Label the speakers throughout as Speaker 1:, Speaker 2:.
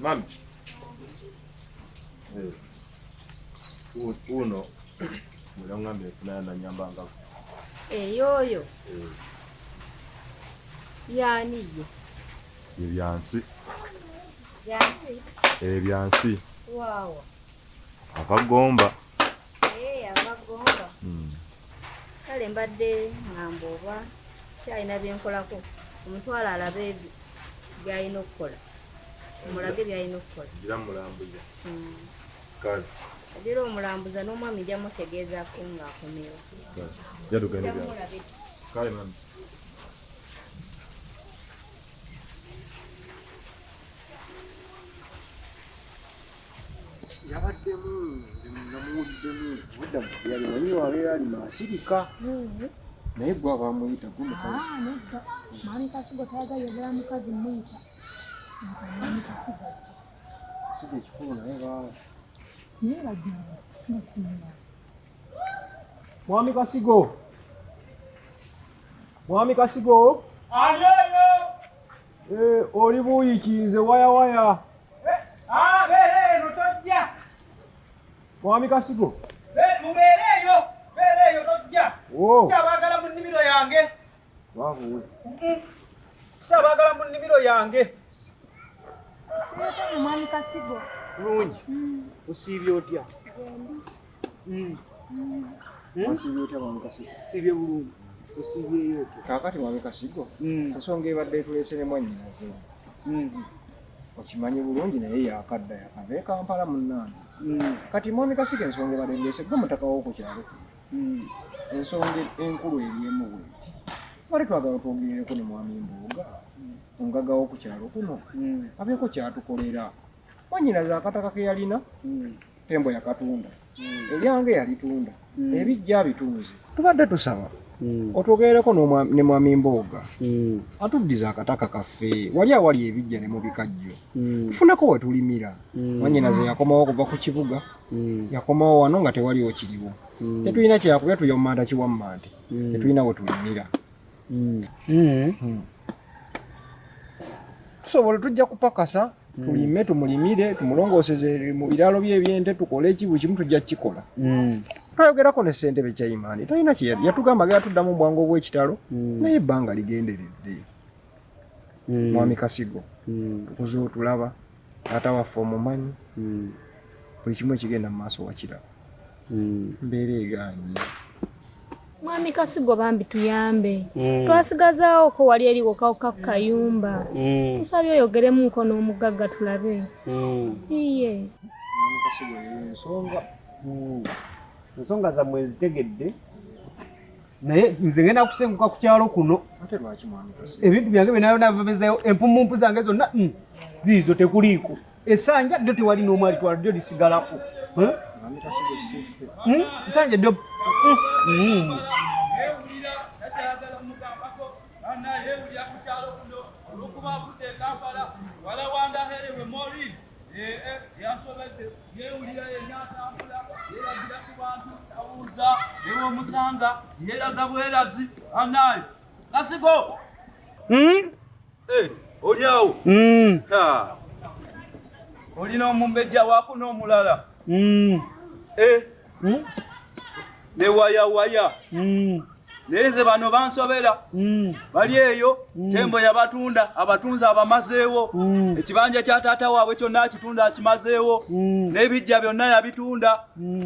Speaker 1: Mami. Uno. Mulanga mbefuna na nyambanga.
Speaker 2: Yoyo. Yani yo.
Speaker 1: Ebyansi.
Speaker 2: Byansi.
Speaker 1: Byansi.
Speaker 2: Wow.
Speaker 1: Avagomba.
Speaker 2: Avagomba. Kale mbadde ngambo oba kyalina byenkolako omutwala alabe byalina okukola. Omulage byalina okukola.
Speaker 1: Gira mulambuza. Kazi.
Speaker 2: Gira omulambuza n'omwami jamutegeezaako ng'akomewo.
Speaker 1: Yadugende byansi. Kale mami.
Speaker 3: Yabaddemu namuwuliddemu budda yali manyi wabeera ali maasirika naye gwe abamuyita gwe mukazi.
Speaker 4: Mwami Kasigo tayagayogera mukazi muyita. Mwami Kasigo.
Speaker 3: Kasigo ekikulu naye baa.
Speaker 4: Naye bajjanga musinga.
Speaker 3: Mwami Kasigo. Mwami Kasigo. Oli buyikinze waya.
Speaker 5: Beereeyo tojja.
Speaker 3: Mwami Kasigo.
Speaker 5: Beereeyo tojja. Sitabaagala mu nnimiro yange.
Speaker 3: Waawe.
Speaker 5: Sitabaagala mu nnimiro yange.
Speaker 4: Siretani Mwami Kasigo.
Speaker 5: Bulungi. Osiibye otya?
Speaker 3: Wasiibye otya Mwami Kasigo?
Speaker 5: Siibye bulungi. Osiibyeyo otya?
Speaker 3: Kaakati Mwami Kasigo. Ensonga ebadde etuleese ne mwannyinaze. Okimanyi bulungi naye yakadda yakava e Kampala munnange. Kati Mwami Kasigo ensonga ebadde ndeese gwe mutaka w'oku kyalo. Ensonga enkulu eriemu bweti. Wali twagala twogerereko ne Mwami Mbuuga. Omugaga w'oku kyalo kuno. Abeeko kyatukolera. Mwannyinaze akataka ke yalina. Tembo yakatunda. Eryange yalitunda. Ebijja abitunze. Tubadde tusaba. Otwogerereko ne Mwami Mbuuga. Atuddiza akataka kaffe. Wali awali ebijja ne mu bikajjo. Tufuneko we tulimira. Mwannyinaze yakomawo okuva ku kibuga. Yakomawo wano nga tewali okiriwo. Tetulina kyakubya tuyomanda kiwammante. Tetulina we tulimira. tusobola tujja kupakasa tulime tumulimire tumulongooseze mu biraalo bye ebyente tukole eki buli kimu tujja kukikola twayogerako ne ssentebe Kyayimaani talina yatugamba gatuddamu bwangu obw'ekitalo naye ebbanga ligenderedde mwami Kasigo tukuze otulaba taata waffe omumanyi buli kimu ekigenda mu maaso wakiraba mbeera egaanye.
Speaker 4: Mwami Kasigo bambi tuyambe twasigazaawo ko wali eriwo kawuka ku kayumba tusabye oyogeremuko n'omugagga tulabe iye
Speaker 3: Mwami Kasigo ensonga
Speaker 5: ensonga zammwe nzitegedde naye nze ngenda kusenguka ku kyalo kuno
Speaker 3: ate lwaki mwami Kasigo
Speaker 5: ebintu byange byenayonabezeyo empumumpu zange zonna ziizo tekuliiko essanja ddyo tewali n'omu alitwala ddyo lisigalako
Speaker 3: mwami Kasigo siffe
Speaker 5: ensanja ddyo
Speaker 6: musanga yeraga bwerazi anaye Kasigo oliawo olina omumbejja waako n'omulala newayawaya naye ze bano bansobera bali eyo tembo yabatunda abatunzi abamazeewo ekibanja kya taata waabwe kyonna akitunda akimazeewo n'ebijja byonna yabitunda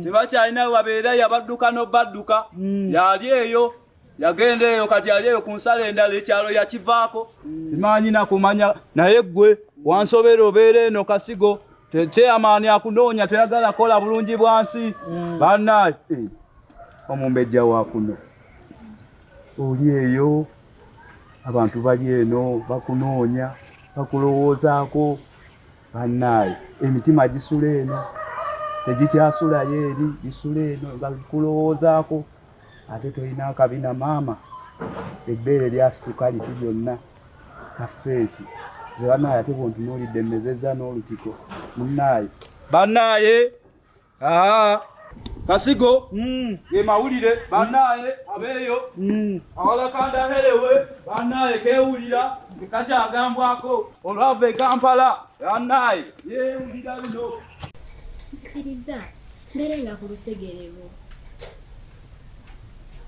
Speaker 6: tebakyalina babeera yabadduka n'obadduka yali eyo yagenda eyo kati yali eyo ku nsala endala ekyalo yakivaako simanyi nakumanya naye ggwe wansobera obeera eno Kasigo Chairman akunoonya toyagala kola bulungi bwansi bannaye omumbejja wakuno oli eyo abantu bali eno bakunoonya bakulowoozaako bannaye emitima gisula eno tegikyasulayo eri gisula eno bakulowoozaako ate tolina akabina maama ebbeere lyasituka liti byonna kafeesi ze bannaye ate bontunuulidde mmezezza n'olutiko munnaye bannaye Kasigo ye mawulire bannaye abeeyo awalakanda herewe bannaye kewulira ekakyagambwako olwava e Kampala bannaye yewulira bino
Speaker 7: nzikiriza mbere nga ku lusegerero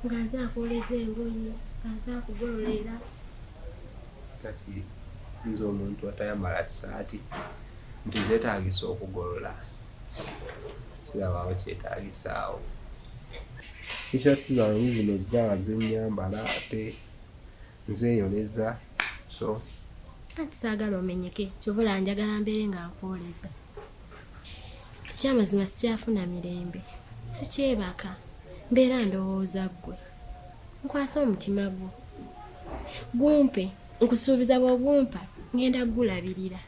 Speaker 7: nga nze akwoleza engoye nga nze akugololera
Speaker 8: kati nze omuntu atayambala ssaati nti zeetaagisa okugolola sirabaawo kyetaagisaawo tishati zange zino ziraba zenyambala ate nzeyoleza so
Speaker 7: anti saagala omenyeke kyovula njagala mbeere nga nkwoleza kyamazima sikyafuna mirembe sikyebaka mbeera ndowooza ggwe nkwasa omutima gwo gumpe nkusuubiza bw'ogumpa ngenda gulabirira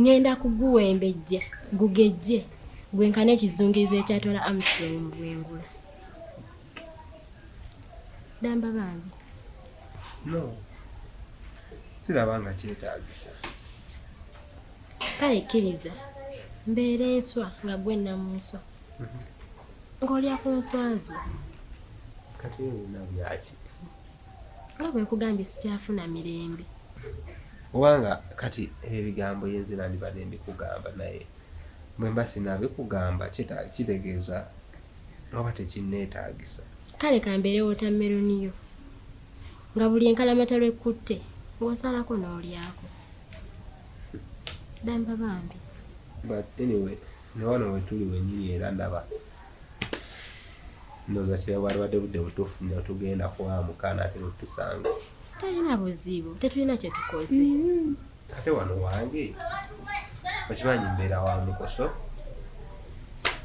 Speaker 7: ngenda kuguwembejja gugejje gwenkana ekizungirizo ekyatwala Amusoni mu bwengula damba bambi
Speaker 8: no sirabanga kyetaagisa
Speaker 7: kale kkiriza mbeera enswa nga gwe namunswa ng'olya ku nswa zo
Speaker 8: kati olina byaki
Speaker 7: nga bwe nkugambye sikyafuna mirembe
Speaker 8: obanga kati ebigambo yenze nandibadde mbikugamba naye bwe mba sinabikugamba kitegeeza oba tekinneetaagisa
Speaker 7: kale kambeere wotameroniyo nga buli enkalamata lwekutte ng'osalako n'olyako damba bambi
Speaker 8: but anyway newano wetuli wenyini era ndaba ndowooza kirabadde budde butuufu nnyo tugenda kuwamukaana ate netusanga
Speaker 7: talina buzibu tetulina kye tukoze
Speaker 8: ate wano wange okimanyi mbeera wa mukoso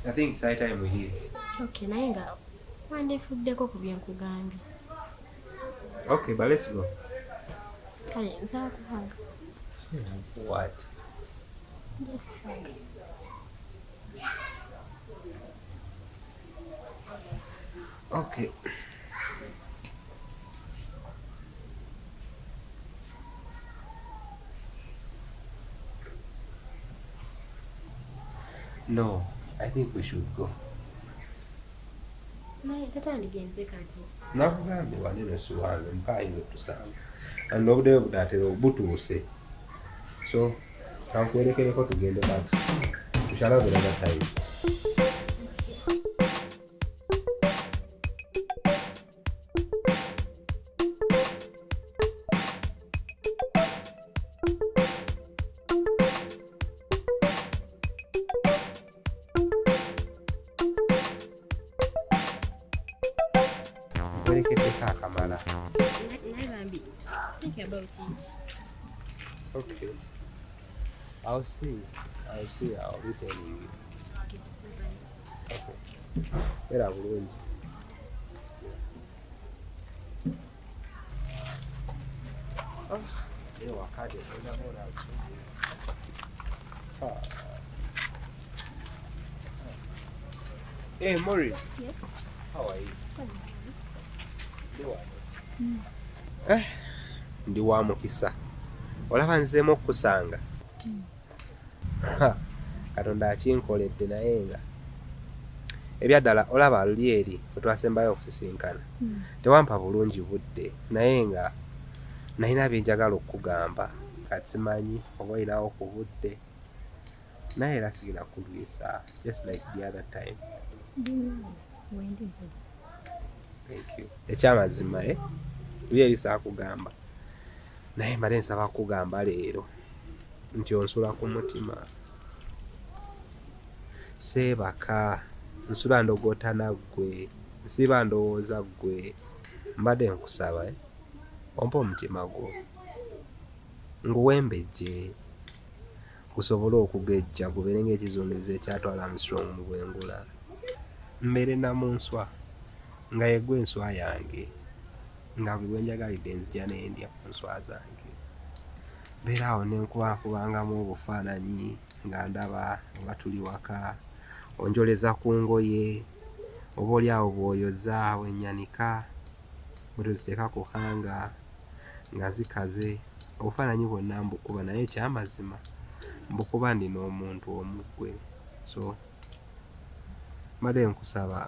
Speaker 8: I think it's high time we leave.
Speaker 7: Okay, naye nga wandifuddeko ku bye nkugambye.
Speaker 8: Okay, but let's go.
Speaker 7: Kale nsaba kuhaga.
Speaker 8: What?
Speaker 7: Just hug.
Speaker 8: Okay. No, I think we should go.
Speaker 7: naye tatandigenze kati
Speaker 8: nakugambye wanene siwange mpayinza otusanga and obudde budatera obutuuse so kankwerekereko tugende kati tukyalabira batayi nkwerekeddeko akamala.
Speaker 7: naye bambi think about it.
Speaker 8: Okay. I'll see. I'll be telling you. Okay. Era bulungi. Wakati unabona Hey, Maureen.
Speaker 4: Yes.
Speaker 8: How are you? Ndi wa mukisa. Olaba nzeemu okukusanga. Katonda akinkoledde naye nga ebyaddala olaba luli eri we twasembayo okusisinkana tewampa bulungi budde naye nga nalina byenjagala okukugamba kati simanyi oba olinawo ku budde naye era sigenda kulwisa just like the other time. Thank you. Ekyamazima luli eri saakugamba naye mbadde nsaba kugamba leero nti onsula ku mutima. Seebaka nsula ndogoota naggwe nsiba ndowooza ggwe mbadde nkusaba ompa omutima gwo nguwembejje gusobole okugejja gubeere ng'ekizungirizo ekyatwala Armstrong mu bwengula mbeere namunswa nga yeggwe enswa yange nga buli bwenjagalidde nzija n'endya ku nswa zange mbeera awo nenkubakubangamu obufaananyi nga ndaba oba tuli waka onjoleza ku ngoye oba oli awo bw'oyoza wenyanika bwe tuziteeka ku hanga nga zikaze obufaananyi bwonna mbukuba naye ekyamazima mbukuba ndina omuntu omuggwe so mbadde nkusaba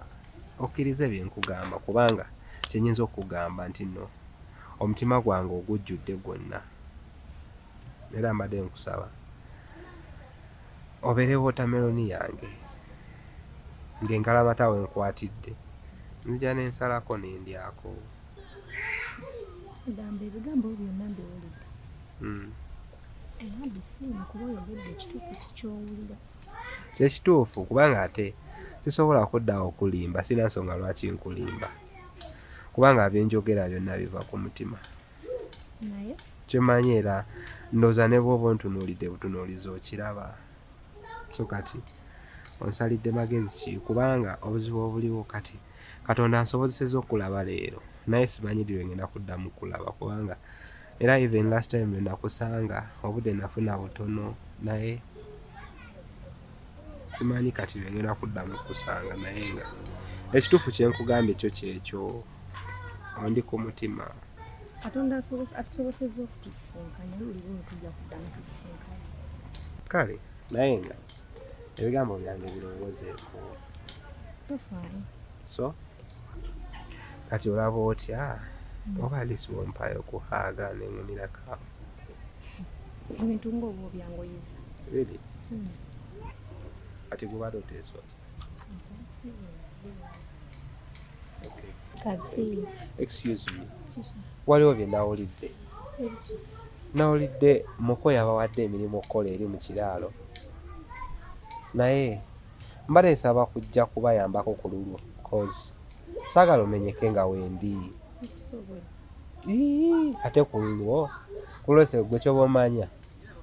Speaker 8: okkirize bye nkugamba kubanga kyenyinza okugamba nti no omutima gwange ogujjudde gwonna era mbadde nkusaba obeere wotameloni yange ng'enkalamata we nkwatidde nzija n'ensalako n'endyako.
Speaker 4: Dambe ebigambo byonna mbiwulidde era mbisiima kuba oyogedde ekituufu kikyowulira.
Speaker 8: Kyekituufu kubanga ate sisobola kuddawo okulimba sina nsonga lwaki nkulimba kubanga byenjogera byonna biva ku mutima
Speaker 4: naye
Speaker 8: kyemanyi era ndowooza ne bw'oba ontunuulidde butunuulizi okiraba so kati onsalidde magezi ki kubanga obuzibu obuliwo kati Katonda ansobozesezza okulaba leero naye simanyirirwe ngenda kuddamu kulaba kubanga era even last time lwe nakusanga obudde nafuna butono naye simanyi kati lwe ngenda kuddamu kusanga naye nga ekituufu kyenkugambye ekyo kyekyo ondi ku mutima.
Speaker 4: Katonda atusobosezza okutusisinkanya buli lumu tujja kuddamu tusisinkanya
Speaker 8: kale naye nga ebigambo byange birowoozeeko
Speaker 4: tofaayo
Speaker 8: so kati olaba otya oba alisi wompayo kuhaaga neŋumirako
Speaker 4: ebintu ng'obwo byangoyiza
Speaker 8: really kati gubadde oteesa otya okay
Speaker 4: kabisi
Speaker 8: excuse me waliwo bye nawulidde nawulidde muko yabawadde emirimu okukola eri mu kiraalo naye mbadde nsaba kujja kubayambako ku lulwo cause saagala omenyeke nga wendi ate ku lulwo se gwe kyoba omanya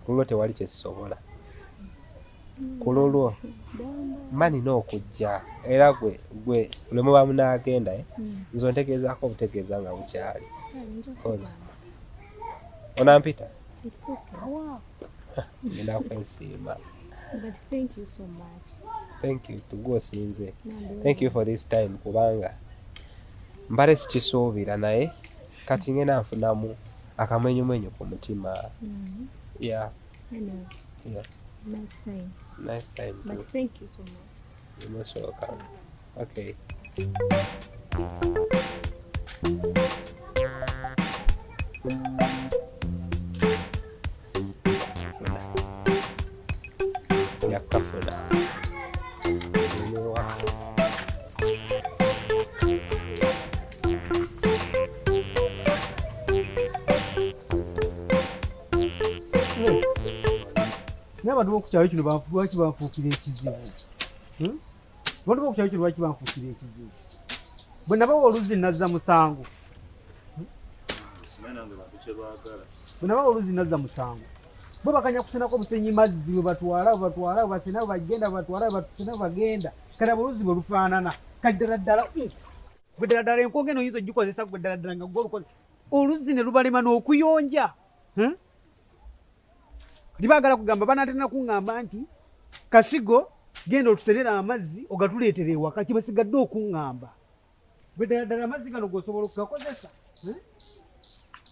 Speaker 8: ku lulwo tewali kyesisobola ku lulwo mba nina okujja era gwe lwe muba munaagenda nze ontegeezaako obutegeeza nga bukyali onampita ngenda kwensiima.
Speaker 4: But thank you so much.
Speaker 8: Thank you tugwe osinze. Thank you for this time kubanga mbale sikisuubira naye kati ngenda nfunamu akamwenyumwenyu ku mutima. Yeah.
Speaker 4: I know.
Speaker 8: Yeah.
Speaker 4: Nice time.
Speaker 8: Nice time
Speaker 4: But
Speaker 8: too.
Speaker 4: thank you so much.
Speaker 8: You're most welcome. Okay. Yakafuna.
Speaker 5: N'abantu b'okukyalo kino lwaki banfuukira ekizibu? Abantu b'okukyalo kino lwaki banfuukira ekizibu? Bwe nabawa oluzi nazza musango. Bwe nabawa oluzi nazza musango. Bo bakanya kusenako obusenyi mazzi bwe batwala basena bagenda batwala basena bagenda. Kati oluzi bwe lufaanana. Kaddala ddala. Bwe ddala enkonge eno oyinza ogikozesa bwe ddala nga gwolukoze. Oluzi ne lubalema n'okuyonja. Libagala kugamba banatena kuŋŋamba nti Kasigo genda otuserera amazzi ogatuleetera ewaka kibasigadde okuŋŋamba. Bwe ddala amazzi gano g'osobola okugakozesa.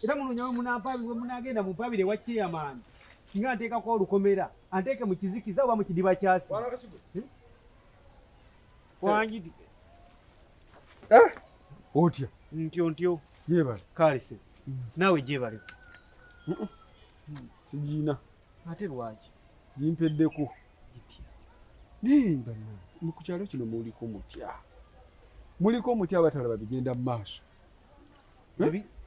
Speaker 5: Era munonyawe munampaabi bwe munagenda mumpaabire ewa chairman singa nteekako olukomera anteeke mu kizikiza oba mu kidiba kyasi. Wanjidi.
Speaker 1: Otya?
Speaker 5: Ntyo.
Speaker 1: Yebale.
Speaker 5: Kaalese. Naawe gyebale.
Speaker 1: Sigiina.
Speaker 5: Ate lwaki?
Speaker 1: Gimpeddeko.
Speaker 5: Gitya.
Speaker 1: Nimba mu kukyalo kino muliko mutya. Muliko mutya abatalaba bigenda mu maaso.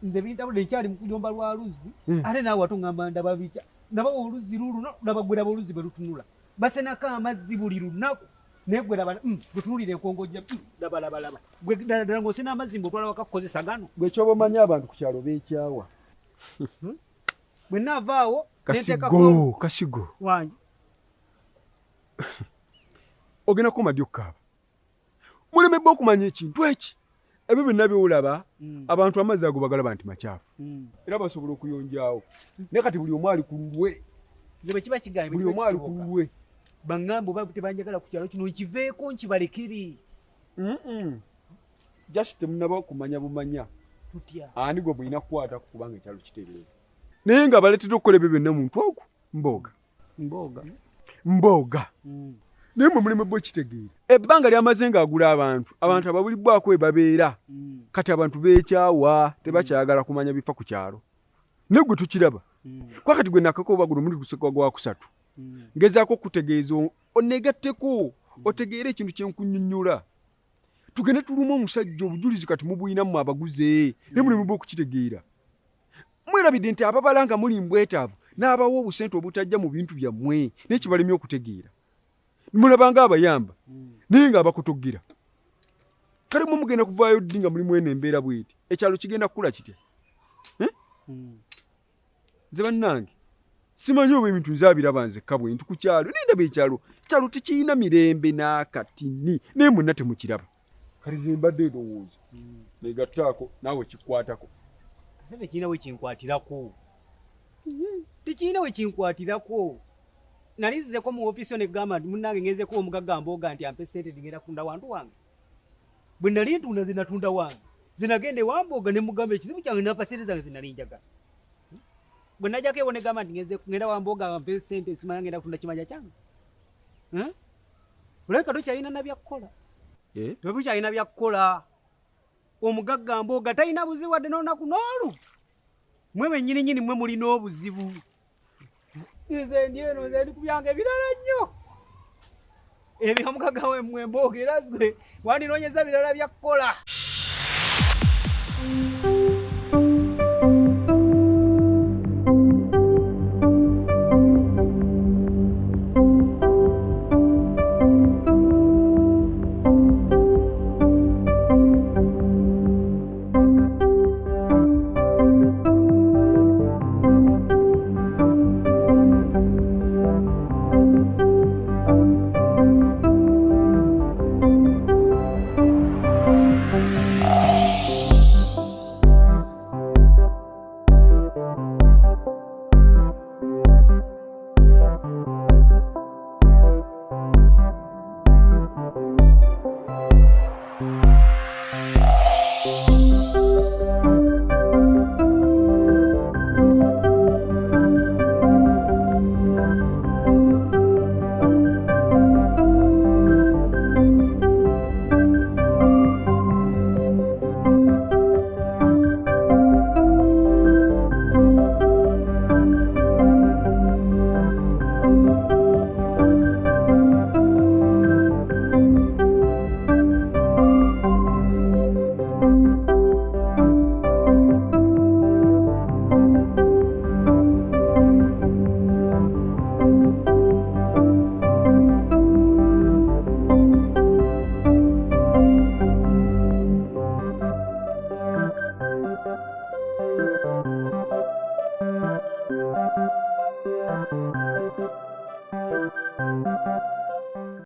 Speaker 5: Nze bintabudde nkyali mu kuyomba lwa luzzi ate naawe watuŋŋamba ndaba bitya. Nabawa oluzi luluno nabagwera oluzi bwe lutunula. Basenako amazzi buli lunaku. Naye gwe laba bwetunulira enkongojja labalaba. Gwe ddala ng'osena amazzi mb'otwala waka kukozesa gano.
Speaker 1: Gwe kyoba omanyi abantu ku kyalo beekyawa.
Speaker 5: Bwe nnaavaawo
Speaker 1: Kasigo.
Speaker 5: Wangi.
Speaker 1: Ogenda kumadyo kaaba. Mulemebwa okumanya ekintu eki. Ebyo byonna byolaba abantu amazzi ago bagalaba nti makyafu. Era basobola okuyonjaawo. Naye kati buli omu ali ku lulwe.
Speaker 5: Nze bwe kiba kigambe
Speaker 1: buli omu ali ku lulwe.
Speaker 5: Baŋŋamba oba tebanjagala ku kyalo kino nkiveeko nkibalekere.
Speaker 1: Just temunaba okumanya bumanya.
Speaker 5: Tutya.
Speaker 1: Ani gwe bwina kukwata kubanga ekyalo kitereera. Naye nga baleetedde okukola ebyo byonna muntu ogwo mbooga. Naye mwe mulimu bwe kitegeera. Ebbanga lyamaze ng'agula abantu ababulibbwako we babeera. Kati abantu beekyawa tebakyagala kumanya bifa ku kyalo. Naye gwe tukiraba. Kwa kati gwe nakakooba guno muli guseka gwa kusatu. Ngezaako okutegeeza oneegatteko otegeere ekintu kye nkunnyonnyola. Tugende tuluma omusajja obujulizi kati mubuyina mu abaguze. Naye mulimu bwe okukitegeera. Mwerabidde nti ababala nga muli mbwetaavu n'abawa obusente obutajja mu bintu byammwe n'ekibalemye okutegeera. Mulabanga abayamba naye nga abakutogera. Kale mugenda kuvaayo ddi nga mulimu eno embeera bw'eti. Ekyalo kigenda kukula kitya? Nze bannange simanyi oba ebintu nzaabiraba nzekka bwenti ku kyalo nendaba ekyalo tekiyina mirembe n'akatini naye mwenna temukiraba. Kale ze mbadde ndowooza neegattaako naawe kikwatako.
Speaker 5: Ate tekirina we kinkwatirako. Tekirina we kinkwatirako. Nali nzizeko mu ofiisi ne gamba nti munnange ngezeeko omugagga mbooga nti ampe ssente digenda kutunda wantu wange. Bwe nali ntunda ze natunda wange ze nagenda ewambooga ne mugamba ekizibu kyange n'ampa ssente zange ze nali njagala. Bwe najjako ewo ne gamba nti ngenda wambooga ampe ssente simala ngenda kutunda kimanja kyange. Olabika tokyalina na byakkola. Tokyalina byakkola. Omugagga mbooga talina buzibu wadde n'olunaku n'olu. Mmwe bennyini mmwe mulina obuzibu. Nze ndi eno nze ndi ku byange ebirala nnyo. Ebyo omugagga we mmwe mbooga era zwe wandinoonyeza birala byakkola.